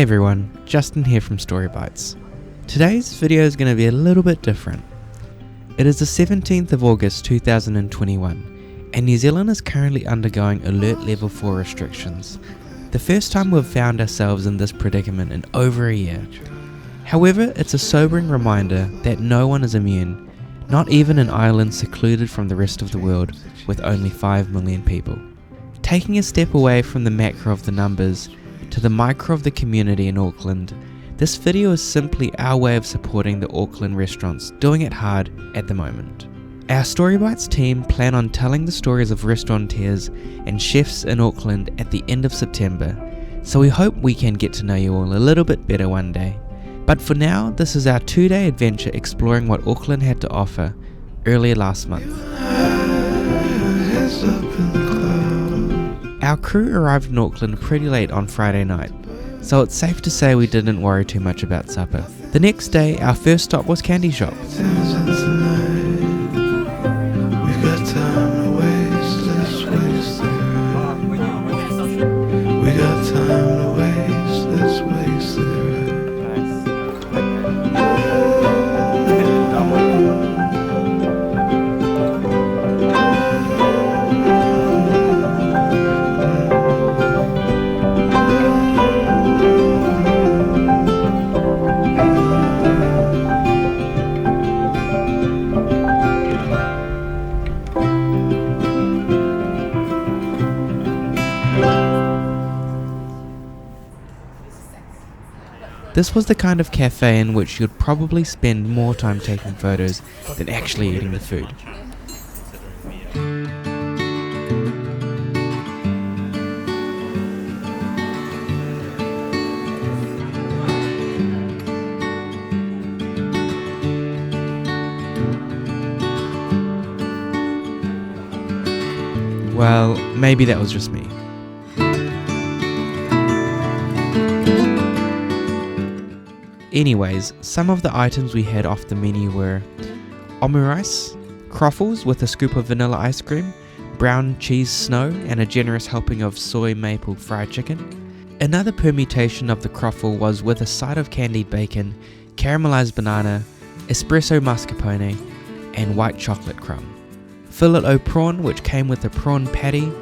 Hey everyone, Justin here from StoryBites. Today's video is going to be a little bit different. It is the 17th of August 2021 and New Zealand is currently undergoing Alert Level 4 restrictions. The first time we've found ourselves in this predicament in over a year. However, it's a sobering reminder that no one is immune, not even an island secluded from the rest of the world with only 5 million people. Taking a step away from the macro of the numbers to the micro of the community in Auckland, this video is simply our way of supporting the Auckland restaurants doing it hard at the moment. Our StoryBites team plan on telling the stories of restaurateurs and chefs in Auckland at the end of September, so we hope we can get to know you all a little bit better one day. But for now, this is our 2-day adventure exploring what Auckland had to offer earlier last month. Our crew arrived in Auckland pretty late on Friday night, so it's safe to say we didn't worry too much about supper. The next day, our first stop was Candy Shop. This was the kind of cafe in which you'd probably spend more time taking photos than actually eating the food. Well, maybe that was just me. Anyways, some of the items we had off the menu were omurice, croffles with a scoop of vanilla ice cream, brown cheese snow and a generous helping of soy maple fried chicken. Another permutation of the croffle was with a side of candied bacon, caramelized banana, espresso mascarpone and white chocolate crumb. Fillet o prawn which came with a prawn patty.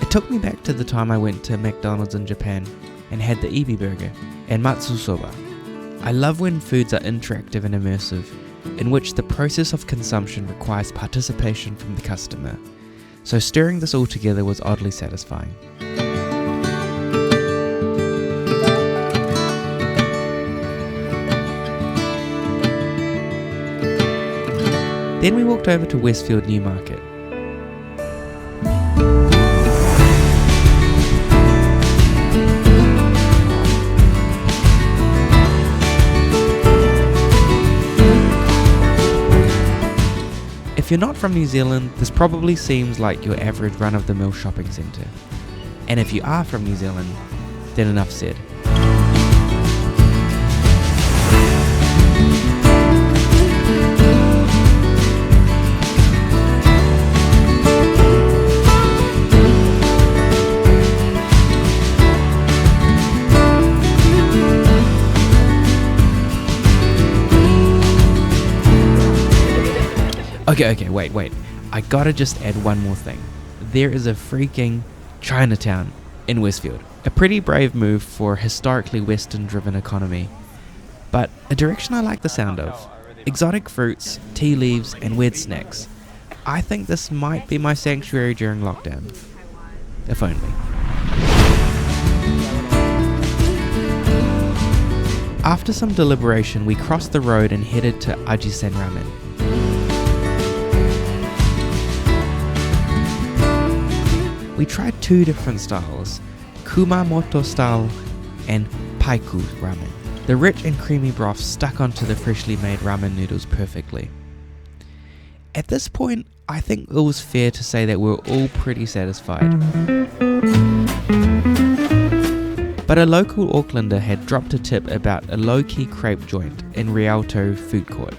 It took me back to the time I went to McDonald's in Japan and had the ebi burger, and matsu soba. I love when foods are interactive and immersive, in which the process of consumption requires participation from the customer, so stirring this all together was oddly satisfying. Then we walked over to Westfield New Market. If you're not from New Zealand, this probably seems like your average run-of-the-mill shopping centre. And if you are from New Zealand, then enough said. Okay, wait. I gotta just add one more thing. There is a freaking Chinatown in Westfield. A pretty brave move for a historically Western-driven economy, but a direction I like the sound of. Exotic fruits, tea leaves, and weird snacks. I think this might be my sanctuary during lockdown. If only. After some deliberation, we crossed the road and headed to Ajisen Ramen. We tried 2 different styles, Kumamoto style and Paiku ramen. The rich and creamy broth stuck onto the freshly made ramen noodles perfectly. At this point, I think it was fair to say that we were all pretty satisfied. But a local Aucklander had dropped a tip about a low-key crepe joint in Rialto food court.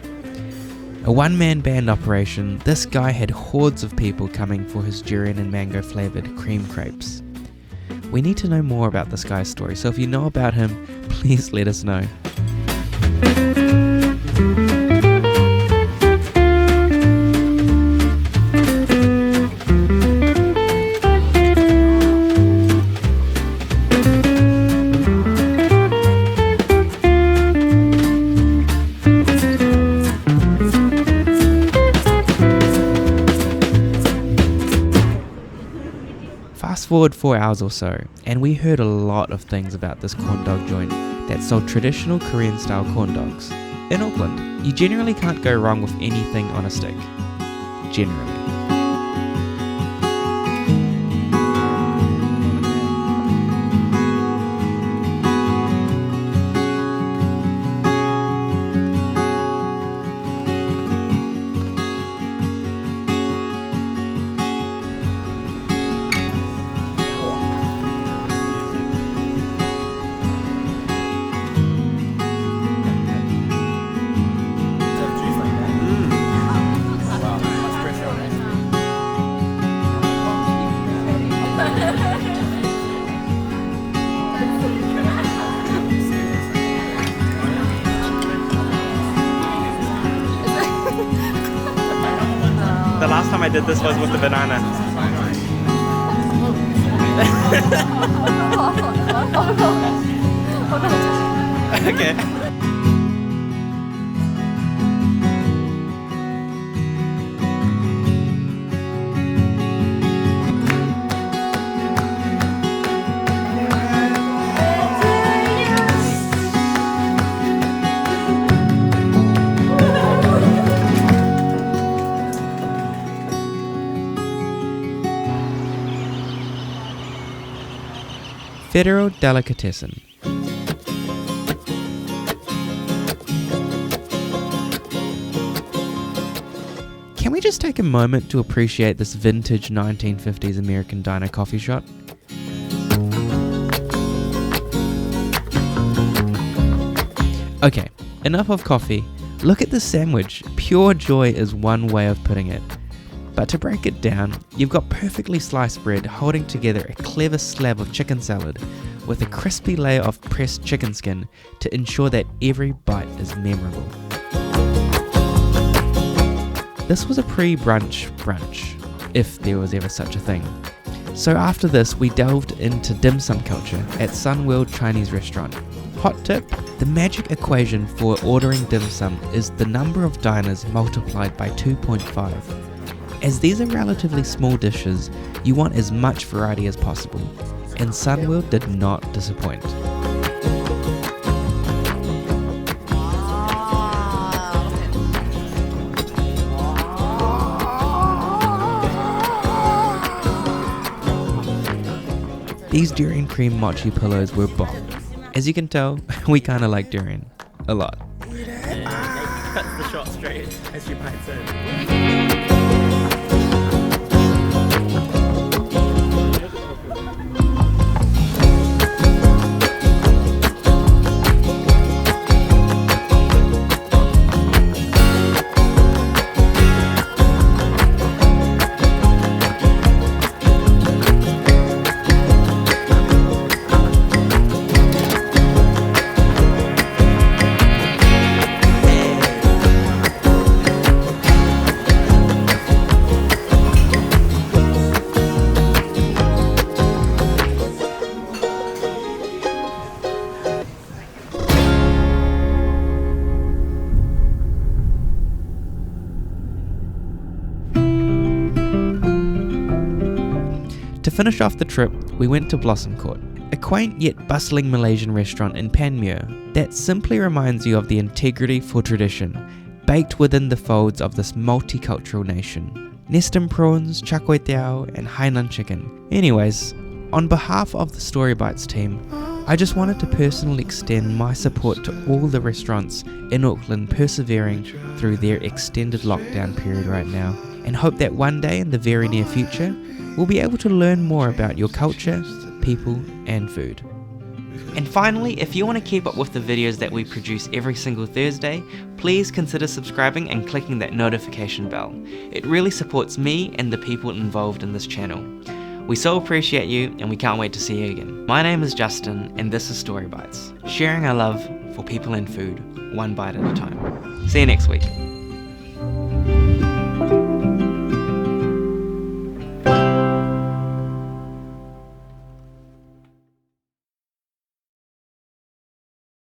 A one-man band operation, this guy had hordes of people coming for his durian and mango flavoured cream crepes. We need to know more about this guy's story, so if you know about him, please let us know. Fast forward 4 hours or so, and we heard a lot of things about this corn dog joint that sold traditional Korean style corn dogs. In Auckland, you generally can't go wrong with anything on a stick. Generally. The last time I did this was with the banana. Okay. Federal Delicatessen. Can we just take a moment to appreciate this vintage 1950s American diner coffee shop? Okay, enough of coffee. Look at this sandwich. Pure joy is one way of putting it. But to break it down, you've got perfectly sliced bread holding together a clever slab of chicken salad with a crispy layer of pressed chicken skin to ensure that every bite is memorable. This was a pre-brunch brunch, if there was ever such a thing. So after this, we delved into dim sum culture at Sunworld Chinese restaurant. Hot tip, the magic equation for ordering dim sum is the number of diners multiplied by 2.5. As these are relatively small dishes, you want as much variety as possible, and Sunworld did not disappoint. These durian cream mochi pillows were bomb. As you can tell, we kinda like durian. A lot. Cuts the shot straight as you bites in. To finish off the trip, we went to Blossom Court, a quaint yet bustling Malaysian restaurant in Panmure that simply reminds you of the integrity for tradition, baked within the folds of this multicultural nation. Nestum prawns, char kway teow, and Hainan chicken. Anyways, on behalf of the StoryBites team, I just wanted to personally extend my support to all the restaurants in Auckland persevering through their extended lockdown period right now, and hope that one day in the very near future, we'll be able to learn more about your culture, people, and food. And finally, if you want to keep up with the videos that we produce every single Thursday, please consider subscribing and clicking that notification bell. It really supports me and the people involved in this channel. We so appreciate you, and we can't wait to see you again. My name is Justin, and this is StoryBites, sharing our love for people and food, one bite at a time. See you next week.